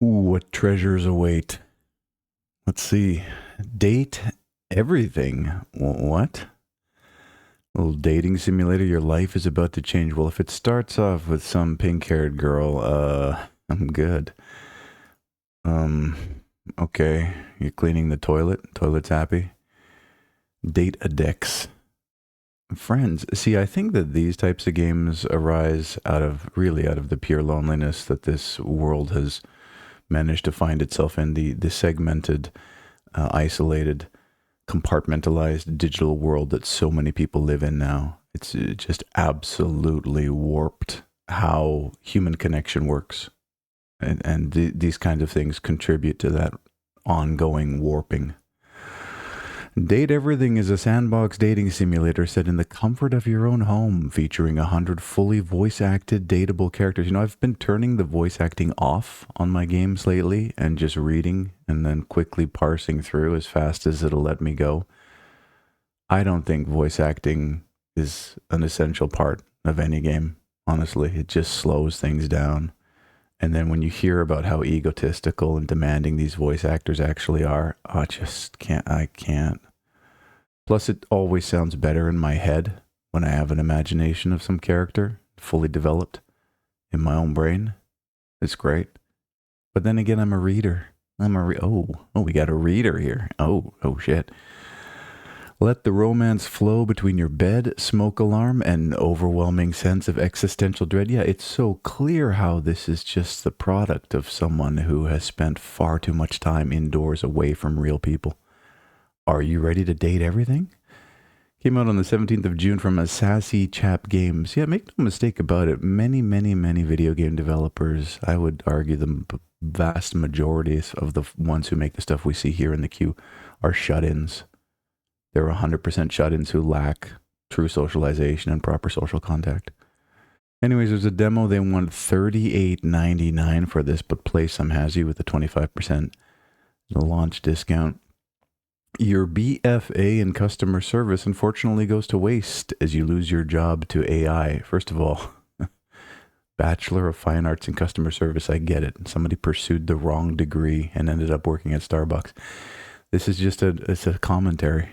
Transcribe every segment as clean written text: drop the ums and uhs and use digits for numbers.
Ooh, what treasures await? Let's see. Date everything. What? A little dating simulator. Your life is about to change. Well, if it starts off with some pink-haired girl, I'm good. Um, okay. You're cleaning the toilet. Toilet's happy. Date a Dex. Friends. See, I think that these types of games arise out of the pure loneliness that this world has managed to find itself in. The segmented, isolated, compartmentalized digital world that so many people live in now. It's just absolutely warped how human connection works. And these kinds of things contribute to that ongoing warping. Date Everything is a sandbox dating simulator set in the comfort of your own home, featuring 100 fully voice-acted, dateable characters. You know, I've been turning the voice acting off on my games lately and just reading and then quickly parsing through as fast as it'll let me go. I don't think voice acting is an essential part of any game, honestly. It just slows things down. And then when you hear about how egotistical and demanding these voice actors actually are, I can't. Plus, it always sounds better in my head when I have an imagination of some character fully developed in my own brain. It's great. But then again, I'm a reader. We got a reader here. Oh shit. Let the romance flow between your bed, smoke alarm, and overwhelming sense of existential dread. Yeah, it's so clear how this is just the product of someone who has spent far too much time indoors away from real people. Are you ready to date everything? Came out on the 17th of June from a Sassy Chap Games. Yeah, make no mistake about it. Many video game developers, I would argue the vast majority of the ones who make the stuff we see here in the queue, are shut-ins. They're 100% shut-ins who lack true socialization and proper social contact. Anyways, there's a demo. They want $38.99 for this, but Playsome has you with a 25% launch discount. Your BFA in customer service unfortunately goes to waste as you lose your job to AI. First of all, Bachelor of Fine Arts in Customer Service, I get it. Somebody pursued the wrong degree and ended up working at Starbucks. This is just it's a commentary.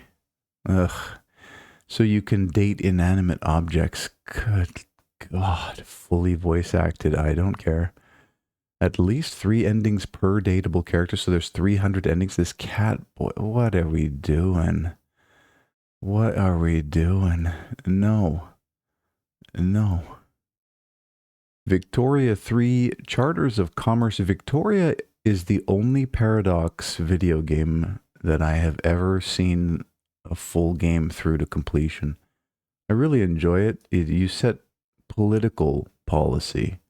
Ugh. So you can date inanimate objects. Good God. Fully voice acted. I don't care. At least 3 endings per dateable character. So there's 300 endings. This cat boy. What are we doing? What are we doing? No. No. Victoria 3 Charters of Commerce. Victoria is the only Paradox video game that I have ever seen a full game through to completion. I really enjoy it. You set political policy.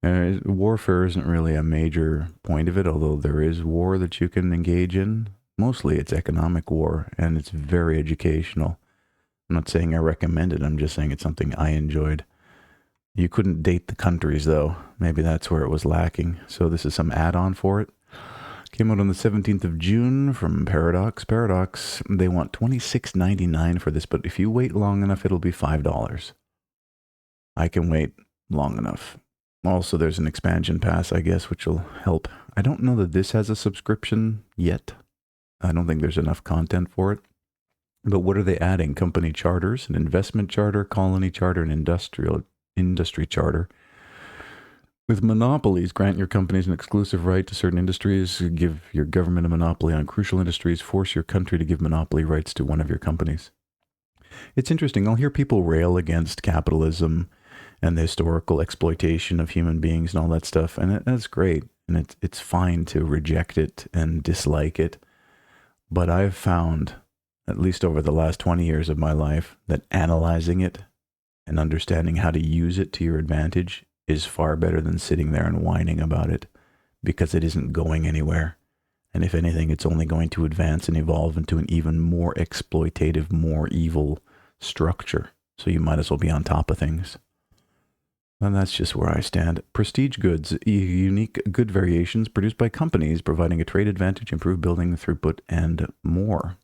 Warfare isn't really a major point of it, although there is war that you can engage in. Mostly it's economic war, and it's very educational. I'm not saying I recommend it, I'm just saying it's something I enjoyed. You couldn't date the countries, though. Maybe that's where it was lacking. So this is some add-on for it. Came out on the 17th of June from Paradox. Paradox, they want $26.99 for this, but if you wait long enough, it'll be $5. I can wait long enough. Also, there's an expansion pass, I guess, which will help. I don't know that this has a subscription yet. I don't think there's enough content for it. But what are they adding? Company charters, an investment charter, colony charter, an industry charter. With monopolies, grant your companies an exclusive right to certain industries, give your government a monopoly on crucial industries, force your country to give monopoly rights to one of your companies. It's interesting. I'll hear people rail against capitalism and the historical exploitation of human beings and all that stuff, and that's great. And it's fine to reject it and dislike it. But I've found, at least over the last 20 years of my life, that analyzing it and understanding how to use it to your advantage is far better than sitting there and whining about it, because it isn't going anywhere. And if anything, it's only going to advance and evolve into an even more exploitative, more evil structure. So you might as well be on top of things. And that's just where I stand. Prestige goods, unique good variations produced by companies providing a trade advantage, improved building throughput, and more.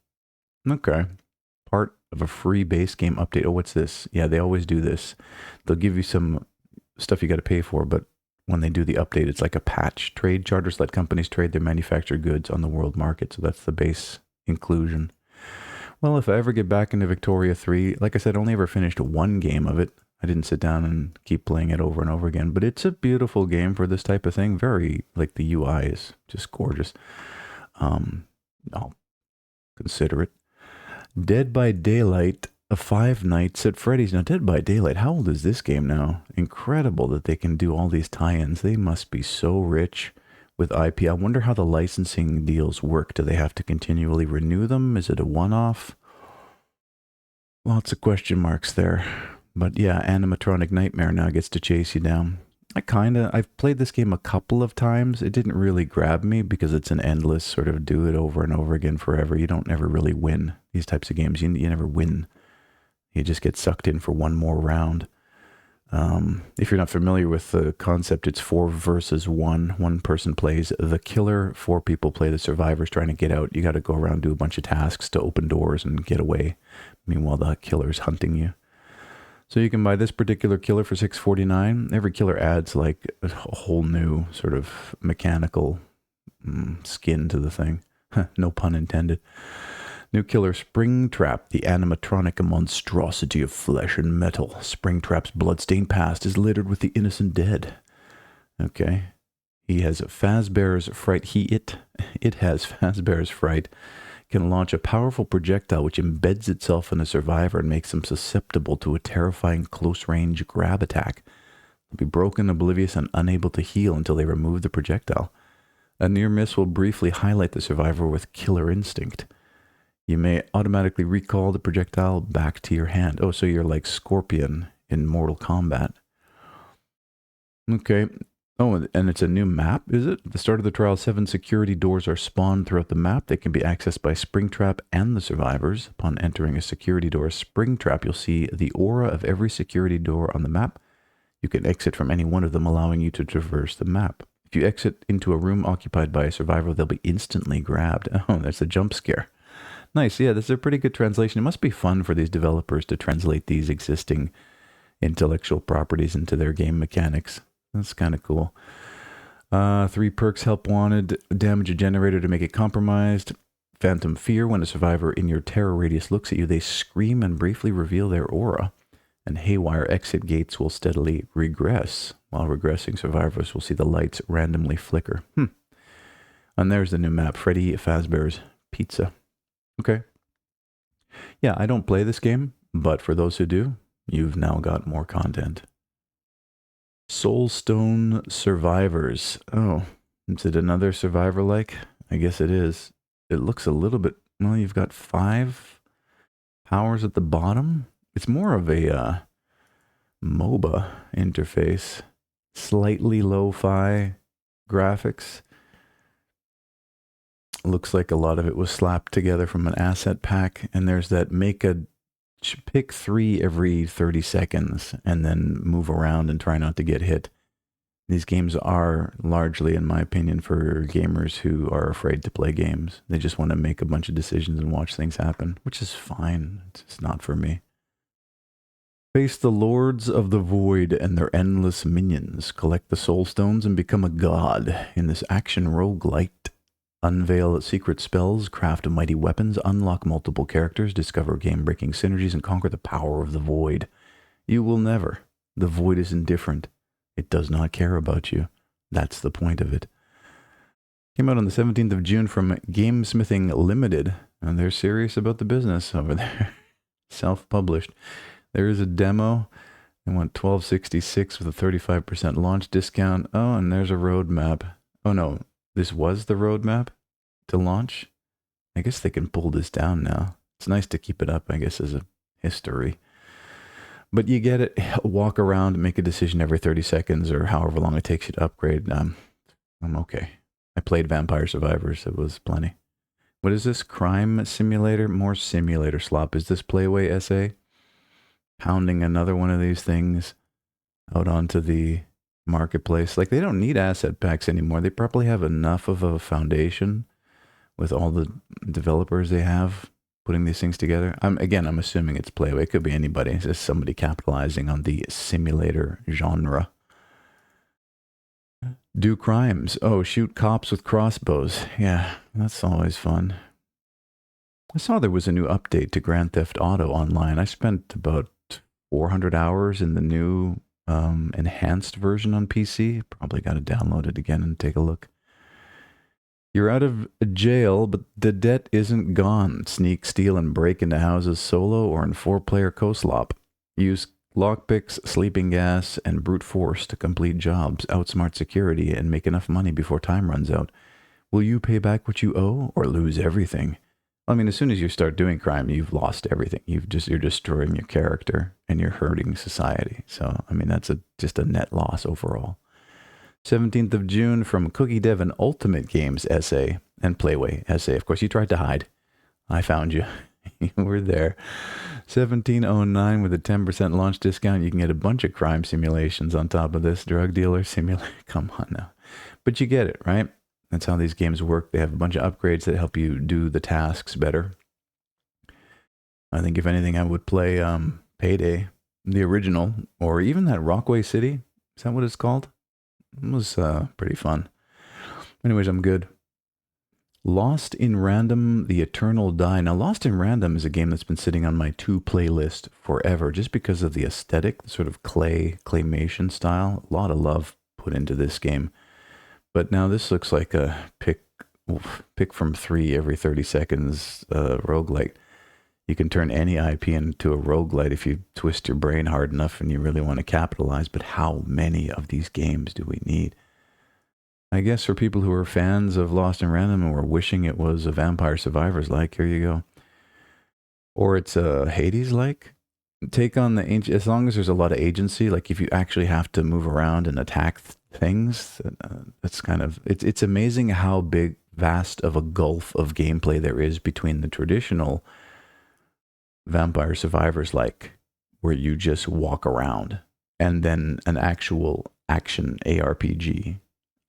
Okay. Part of a free base game update. Oh, what's this? Yeah, they always do this. They'll give you some stuff you got to pay for, but when they do the update, it's like a patch trade. Charters let companies trade their manufactured goods on the world market. So that's the base inclusion. Well, if I ever get back into Victoria 3, like I said, I only ever finished one game of it. I didn't sit down and keep playing it over and over again, but it's a beautiful game for this type of thing. Very, like, the UI is just gorgeous. I'll consider it. Dead by Daylight, Five Nights at Freddy's. Now, Dead by Daylight, how old is this game now? Incredible that they can do all these tie-ins. They must be so rich with IP. I wonder how the licensing deals work. Do they have to continually renew them? Is it a one-off? Lots of question marks there. But yeah, Animatronic Nightmare now gets to chase you down. I've played this game a couple of times. It didn't really grab me because it's an endless sort of do it over and over again forever. You don't ever really win these types of games. You never win. You just get sucked in for one more round. If you're not familiar with the concept, it's 4 versus 1. One person plays the killer, 4 people play the survivors trying to get out. You got to go around, do a bunch of tasks to open doors and get away. Meanwhile, the killer's hunting you. So you can buy this particular killer for $6.49. Every killer adds like a whole new sort of mechanical skin to the thing. No pun intended. New killer Springtrap, the animatronic monstrosity of flesh and metal. Springtrap's bloodstained past is littered with the innocent dead. Okay. He has Fazbear's Fright. It has Fazbear's Fright. Can launch a powerful projectile which embeds itself in a survivor and makes them susceptible to a terrifying close-range grab attack. They'll be broken, oblivious, and unable to heal until they remove the projectile. A near miss will briefly highlight the survivor with killer instinct. You may automatically recall the projectile back to your hand. Oh, so you're like Scorpion in Mortal Kombat. Okay. Oh, and it's a new map, is it? At the start of the trial, 7 security doors are spawned throughout the map. They can be accessed by Springtrap and the survivors. Upon entering a security door, Springtrap, you'll see the aura of every security door on the map. You can exit from any one of them, allowing you to traverse the map. If you exit into a room occupied by a survivor, they'll be instantly grabbed. Oh, that's a jump scare. Nice, yeah, this is a pretty good translation. It must be fun for these developers to translate these existing intellectual properties into their game mechanics. That's kind of cool. 3 perks: help wanted, damage a generator to make it compromised, phantom fear. When a survivor in your terror radius looks at you, they scream and briefly reveal their aura. And haywire exit gates will steadily regress. While regressing, survivors will see the lights randomly flicker. And there's the new map, Freddy Fazbear's Pizza. Okay. Yeah, I don't play this game, but for those who do, you've now got more content. Soulstone Survivors. Oh, is it another survivor-like? I guess it is. It looks a little bit... Well, you've got 5 powers at the bottom. It's more of a MOBA interface. Slightly lo-fi graphics. Looks like a lot of it was slapped together from an asset pack. And there's that pick 3 every 30 seconds and then move around and try not to get hit. These games are largely, in my opinion, for gamers who are afraid to play games. They just want to make a bunch of decisions and watch things happen, which is fine. It's not for me. Face the Lords of the Void and their endless minions. Collect the soul stones and become a god in this action roguelite. Unveil secret spells, craft mighty weapons, unlock multiple characters, discover game-breaking synergies, and conquer the power of the void. You will never. The void is indifferent. It does not care about you. That's the point of it. Came out on the 17th of June from Gamesmithing Limited, and they're serious about the business over there. Self-published. There is a demo. They want $12.66 with a 35% launch discount. Oh, and there's a roadmap. Oh no. This was the roadmap to launch. I guess they can pull this down now. It's nice to keep it up, I guess, as a history. But you get it. Walk around, make a decision every 30 seconds or however long it takes you to upgrade. I'm okay. I played Vampire Survivors. It was plenty. What is this? Crime simulator? More simulator slop. Is this Playway SA? Pounding another one of these things out onto the marketplace. Like, they don't need asset packs anymore. They probably have enough of a foundation with all the developers they have putting these things together. I'm assuming it's Playway. It could be anybody. It's just somebody capitalizing on the simulator genre. Do crimes. Oh, shoot cops with crossbows. Yeah, that's always fun. I saw there was a new update to Grand Theft Auto Online. I spent about 400 hours in the new enhanced version on PC. Probably got to download it again and take a look. You're out of jail, but the debt isn't gone. Sneak, steal, and break into houses solo or in 4-player co-slop. Use lockpicks, sleeping gas, and brute force to complete jobs, outsmart security, and make enough money before time runs out. Will you pay back what you owe or lose everything? I mean, as soon as you start doing crime, you've lost everything. You're destroying your character and you're hurting society. So, I mean, that's just a net loss overall. 17th of June from Cookie Dev and Ultimate Games essay and Playway essay. Of course, you tried to hide. I found you. You were there. 1709 with a 10% launch discount. You can get a bunch of crime simulations on top of this. Drug dealer simulator. Come on now. But you get it, right? That's how these games work. They have a bunch of upgrades that help you do the tasks better. I think if anything, I would play Payday, the original, or even that Rockaway City. Is that what it's called? It was pretty fun. Anyways, I'm good. Lost in Random, The Eternal Die. Now, Lost in Random is a game that's been sitting on my to playlist forever just because of the aesthetic, the sort of claymation style. A lot of love put into this game. But now this looks like a pick from 3 every 30 seconds roguelite. You can turn any IP into a roguelite if you twist your brain hard enough and you really want to capitalize. But how many of these games do we need? I guess for people who are fans of Lost in Random and were wishing it was a Vampire Survivors-like, here you go. Or it's a Hades-like. Take on the ancient, as long as there's a lot of agency, like if you actually have to move around and attack things, that's kind of, it's amazing how vast of a gulf of gameplay there is between the traditional Vampire Survivors like, where you just walk around, and then an actual action ARPG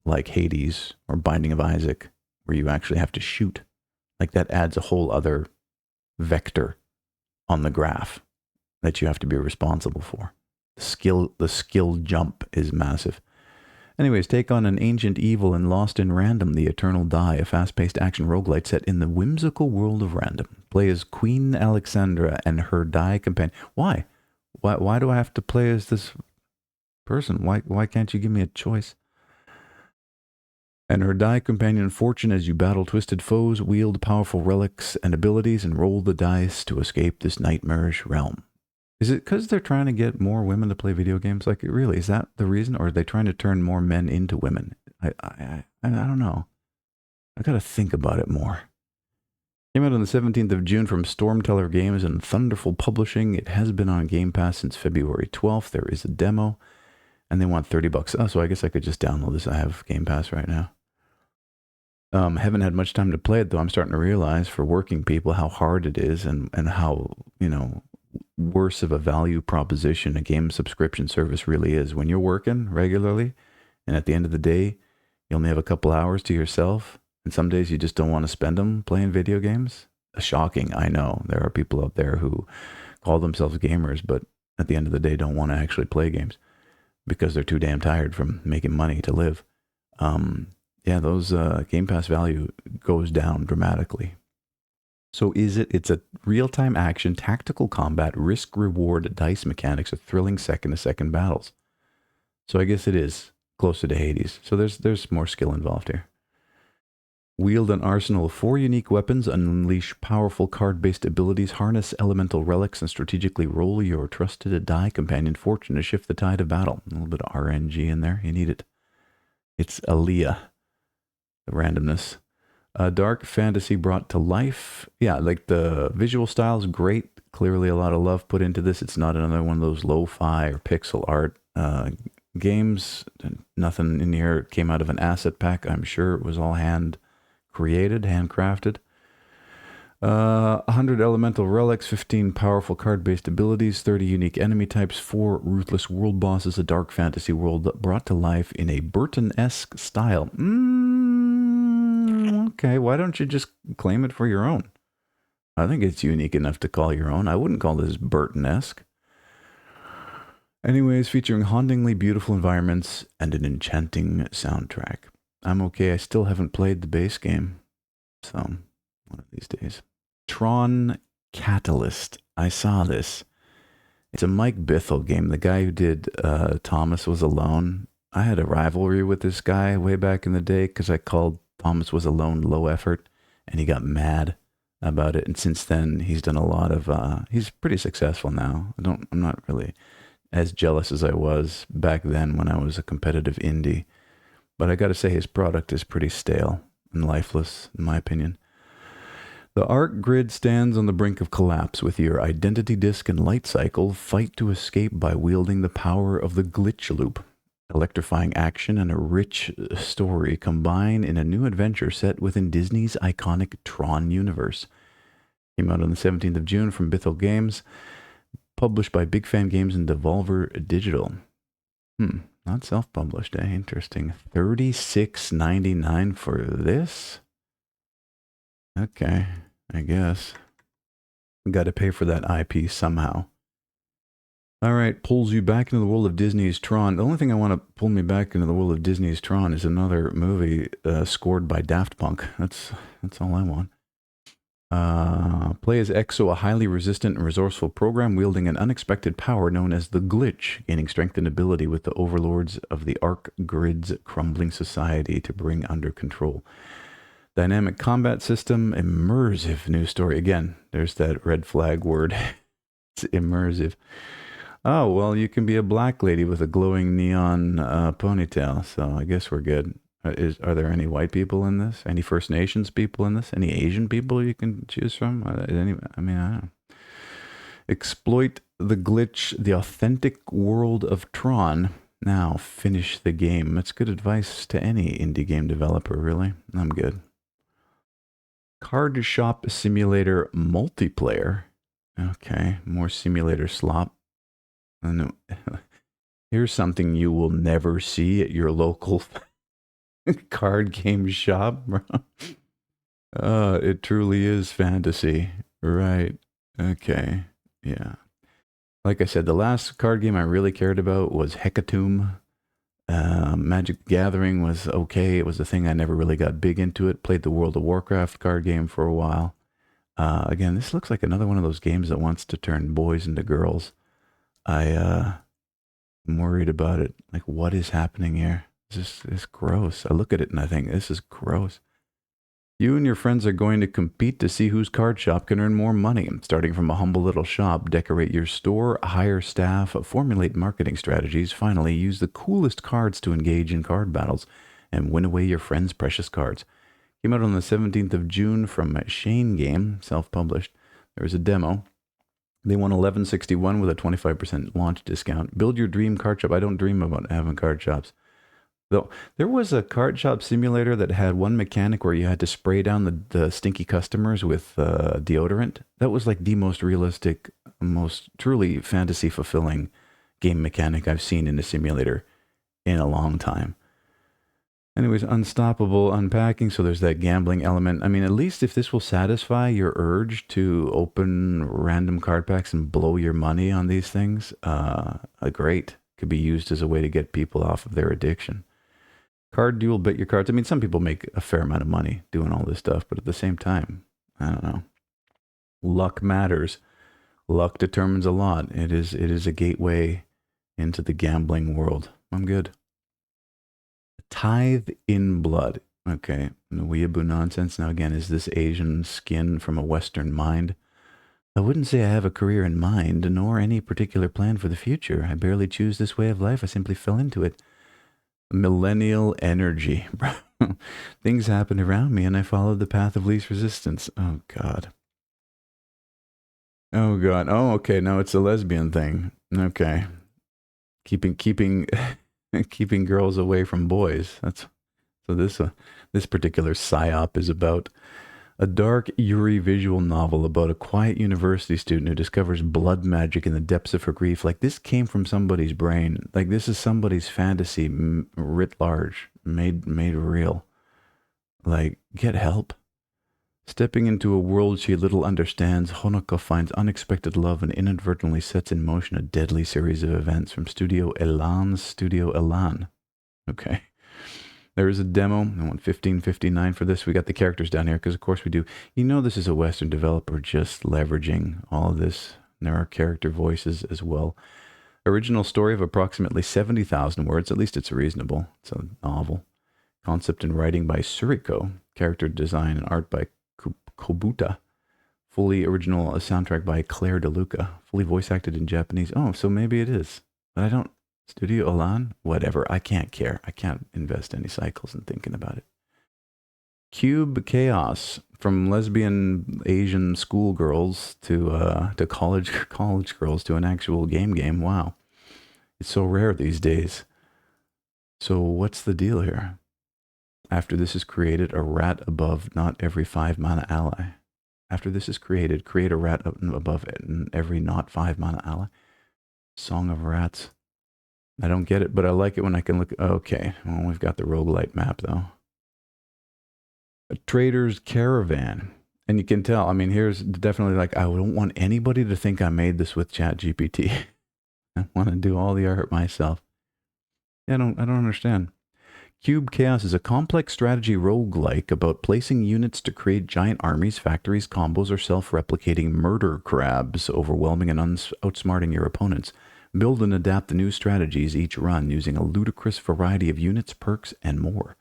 like Hades or Binding of Isaac, where you actually have to shoot. Like that adds a whole other vector on the graph that you have to be responsible for. The skill jump is massive. Anyways, take on an ancient evil in Lost in Random, The Eternal Die, a fast-paced action roguelite set in the whimsical world of random. Play as Queen Alexandra and her die companion. Why? Why do I have to play as this person? Why can't you give me a choice? And her die companion Fortune as you battle twisted foes, wield powerful relics and abilities, and roll the dice to escape this nightmarish realm. Is it because they're trying to get more women to play video games? Like, really, is that the reason? Or are they trying to turn more men into women? I don't know. I got to think about it more. Came out on the 17th of June from Stormteller Games and Thunderful Publishing. It has been on Game Pass since February 12th. There is a demo, and they want $30. Oh, so I guess I could just download this. I have Game Pass right now. Haven't had much time to play it, though. I'm starting to realize for working people how hard it is and how, worse of a value proposition a game subscription service really is. When you're working regularly and at the end of the day, you only have a couple hours to yourself, and some days you just don't want to spend them playing video games. Shocking, I know. There are people out there who call themselves gamers, but at the end of the day don't want to actually play games because they're too damn tired from making money to live. Those Game Pass value goes down dramatically. So it's a real-time action, tactical combat, risk-reward dice mechanics with thrilling second-to-second battles. So I guess it is closer to Hades. So there's more skill involved here. Wield an arsenal of 4 unique weapons, unleash powerful card-based abilities, harness elemental relics, and strategically roll your trusted die companion Fortune to shift the tide of battle. A little bit of RNG in there. You need it. It's Aaliyah, the randomness. Dark fantasy brought to life. Yeah, like the visual style is great. Clearly a lot of love put into this. It's not another one of those lo-fi or pixel art games. Nothing in here came out of an asset pack. I'm sure it was all hand-created, handcrafted. 100 elemental relics, 15 powerful card-based abilities, 30 unique enemy types, 4 ruthless world bosses, a dark fantasy world brought to life in a Burton-esque style. Okay, why don't you just claim it for your own? I think it's unique enough to call your own. I wouldn't call this Burton-esque. Anyways, featuring hauntingly beautiful environments and an enchanting soundtrack. I'm okay. I still haven't played the base game, so one of these days. Tron Catalyst. I saw this. It's a Mike Bithell game. The guy who did Thomas Was Alone. I had a rivalry with this guy way back in the day because I called Thomas Was Alone low effort, and he got mad about it. And since then, he's done a lot of. He's pretty successful now. I'm not really as jealous as I was back then when I was a competitive indie. But I got to say, his product is pretty stale and lifeless, in my opinion. The arc grid stands on the brink of collapse. With your identity disk and light cycle, fight to escape by wielding the power of the glitch loop. Electrifying action and a rich story combine in a new adventure set within Disney's iconic Tron universe. Came out on the 17th of June from Bithell Games, published by Big Fan Games and Devolver Digital. Not self-published, eh? Interesting. $36.99 for this? Okay, I guess. Got to pay for that IP somehow. All right, pulls you back into the world of Disney's Tron. The only thing I want to pull me back into the world of Disney's Tron is another movie scored by Daft Punk. That's all I want. Play as Exo, a highly resistant and resourceful program wielding an unexpected power known as the Glitch, gaining strength and ability with the overlords of the Arc Grid's crumbling society to bring under control. Dynamic combat system, immersive news story. Again, there's that red flag word. It's immersive. Oh, well, you can be a black lady with a glowing neon ponytail, so I guess we're good. Are there any white people in this? Any First Nations people in this? Any Asian people you can choose from? I don't know. Exploit the glitch, the authentic world of Tron. Now finish the game. That's good advice to any indie game developer, really. I'm good. Card Shop Simulator Multiplayer. Okay, more simulator slop. Here's something you will never see at your local card game shop, bro. It truly is fantasy. Right. Okay. Yeah. Like I said, the last card game I really cared about was Hecatomb. Magic the Gathering was okay. It was a thing I never really got big into it. Played the World of Warcraft card game for a while. Again, this looks like another one of those games that wants to turn boys into girls. I'm worried about it. Like, what is happening here? This is gross. I look at it and I think, this is gross. You and your friends are going to compete to see whose card shop can earn more money. Starting from a humble little shop, decorate your store, hire staff, formulate marketing strategies. Finally, use the coolest cards to engage in card battles and win away your friends' precious cards. Came out on the 17th of June from Shane Game, self-published. There was a demo. They won $11.61 with a 25% launch discount. Build your dream card shop. I don't dream about having card shops. Though there was a card shop simulator that had one mechanic where you had to spray down the stinky customers with deodorant. That was like the most realistic, most truly fantasy fulfilling game mechanic I've seen in a simulator in a long time. Anyways, Unstoppable Unpacking. So there's that gambling element. I mean, at least if this will satisfy your urge to open random card packs and blow your money on these things, great. Could be used as a way to get people off of their addiction. Card duel, bet your cards. I mean, some people make a fair amount of money doing all this stuff, but at the same time, I don't know. Luck matters. Luck determines a lot. It is a gateway into the gambling world. I'm good. Tithe in Blood. Okay, no weeaboo nonsense. Now again, is this Asian skin from a Western mind? I wouldn't say I have a career in mind, nor any particular plan for the future. I barely choose this way of life. I simply fell into it. Millennial energy. Things happened around me and I followed the path of least resistance. Oh, God. Oh, God. Oh, okay. No, it's a lesbian thing. Okay. Keeping keeping girls away from boys. That's so this particular psyop is about a dark, eerie visual novel about a quiet university student who discovers blood magic in the depths of her grief. Like, this came from somebody's brain. Like, this is somebody's fantasy writ large, made real. Like, get help. Stepping into a world she little understands, Honoka finds unexpected love and inadvertently sets in motion a deadly series of events from Studio Elan. Okay. There is a demo. I want 1559 for this. We got the characters down here because, of course, we do. You know, this is a Western developer just leveraging all of this. There are character voices as well. Original story of approximately 70,000 words. At least it's reasonable. It's a novel. Concept and writing by Suriko. Character design and art by Kobuta. Fully original soundtrack by Claire DeLuca. Fully voice acted in Japanese. Oh, so maybe it is. But I don't. Studio Elan? Whatever. I can't care. I can't invest any cycles in thinking about it. Cube Chaos. From lesbian Asian schoolgirls to college girls to an actual game. Wow. It's so rare these days. So what's the deal here? After this is created, a rat above not every 5 mana ally. After this is created, create a rat above every not 5 mana ally. Song of Rats. I don't get it, but I like it when I can look. Okay, well, we've got the roguelite map, though. A trader's caravan. And you can tell, I mean, here's definitely like, I don't want anybody to think I made this with ChatGPT. I want to do all the art myself. I don't understand. Cube Chaos is a complex strategy roguelike about placing units to create giant armies, factories, combos, or self-replicating murder crabs, overwhelming and outsmarting your opponents. Build and adapt the new strategies each run using a ludicrous variety of units, perks, and more.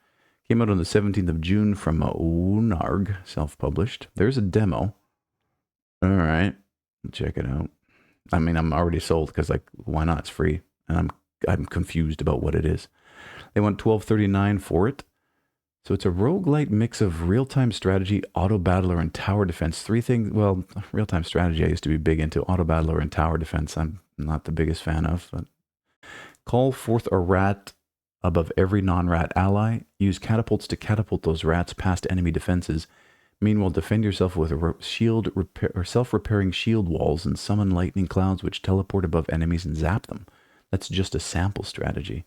Came out on the 17th of June from Unarg, self-published. There's a demo. All right, check it out. I mean, I'm already sold because, like, why not? It's free, and I'm confused about what it is. They want $12.39 for it. So it's a roguelite mix of real-time strategy, auto-battler, and tower defense. Three things. Well, real-time strategy I used to be big into. Auto-battler and tower defense I'm not the biggest fan of. But call forth a rat above every non-rat ally. Use catapults to catapult those rats past enemy defenses. Meanwhile, defend yourself with self-repairing shield walls and summon lightning clouds which teleport above enemies and zap them. That's just a sample strategy.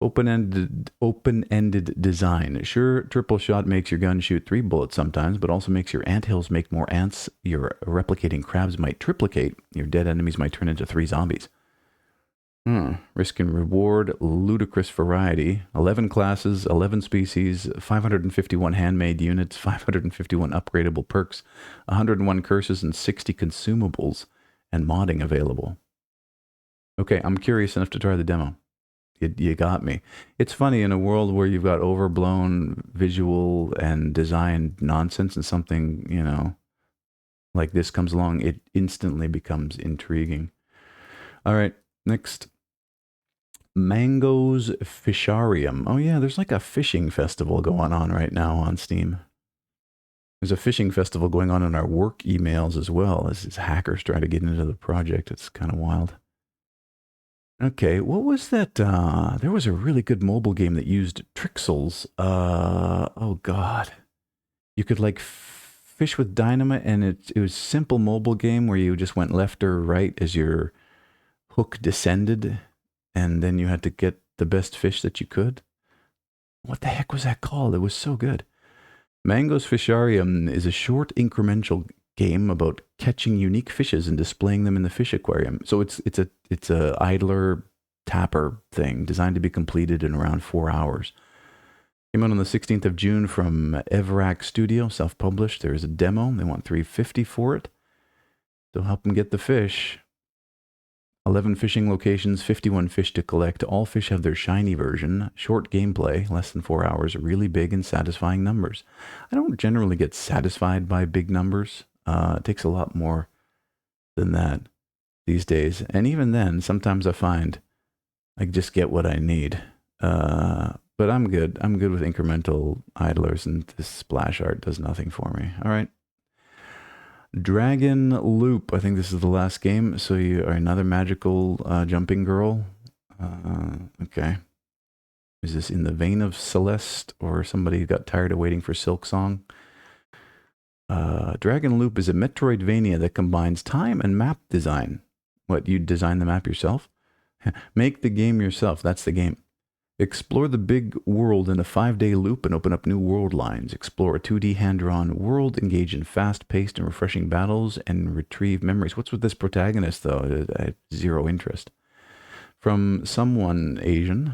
Open-ended design. Sure, triple shot makes your gun shoot 3 bullets sometimes, but also makes your anthills make more ants. Your replicating crabs might triplicate. Your dead enemies might turn into 3 zombies. Risk and reward, ludicrous variety. 11 classes, 11 species, 551 handmade units, 551 upgradable perks, 101 curses, and 60 consumables, and modding available. Okay, I'm curious enough to try the demo. You got me. It's funny, in a world where you've got overblown visual and design nonsense and something, you know, like this comes along, it instantly becomes intriguing. All right, next. Mango's Fisharium. Oh yeah, there's like a fishing festival going on right now on Steam. There's a fishing festival going on in our work emails as well as hackers try to get into the project. It's kind of wild. Okay, what was that? There was a really good mobile game that used Trixels. Oh God. You could like fish with dynamite, and it was a simple mobile game where you just went left or right as your hook descended, and then you had to get the best fish that you could. What the heck was that called? It was so good. Mango's Fisharium is a short incremental game about catching unique fishes and displaying them in the fish aquarium. So it's a idler tapper thing designed to be completed in around 4 hours. Came out on the 16th of June from Everac Studio, self-published. There is a demo. They want $3.50 for it. So help them get the fish. 11 fishing locations, 51 fish to collect. All fish have their shiny version. Short gameplay, less than 4 hours. Really big and satisfying numbers. I don't generally get satisfied by big numbers. It takes a lot more than that these days. And even then, sometimes I find I just get what I need. But I'm good. I'm good with incremental idlers, and this splash art does nothing for me. All right. Dragon Loop. I think this is the last game. So you are another magical jumping girl. Okay. Is this in the vein of Celeste, or somebody who got tired of waiting for Silk Song? Dragon Loop is a Metroidvania that combines time and map design. What, you design the map yourself? Make the game yourself. That's the game. Explore the big world in a 5-day loop and open up new world lines. Explore a 2D hand-drawn world, engage in fast-paced and refreshing battles, and retrieve memories. What's with this protagonist, though? I have zero interest. From someone Asian,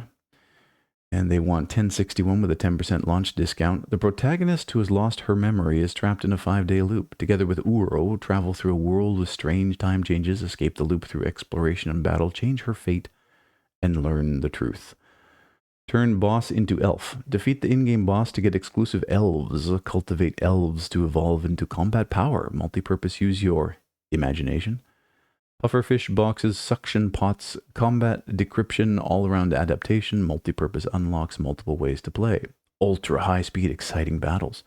and they want 1061 with a 10% launch discount. The protagonist who has lost her memory is trapped in a 5-day loop. Together with Uro, travel through a world with strange time changes, escape the loop through exploration and battle, change her fate, and learn the truth. Turn boss into elf. Defeat the in-game boss to get exclusive elves. Cultivate elves to evolve into combat power. Multi-purpose, use your imagination. Pufferfish boxes, suction pots, combat, decryption, all-around adaptation, multi-purpose unlocks multiple ways to play. Ultra high-speed, exciting battles.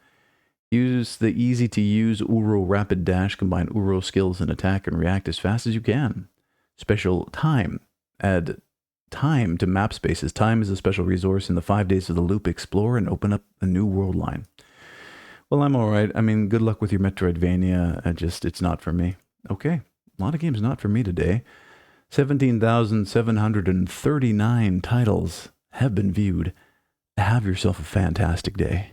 Use the easy-to-use Uro Rapid Dash, combine Uro skills and attack and react as fast as you can. Special time. Add time to map spaces. Time is a special resource in the 5 days of the loop. Explore and open up a new world line. Well, I'm alright. I mean, good luck with your Metroidvania. It's not for me. Okay. A lot of games not for me today. 17,739 titles have been viewed. Have yourself a fantastic day.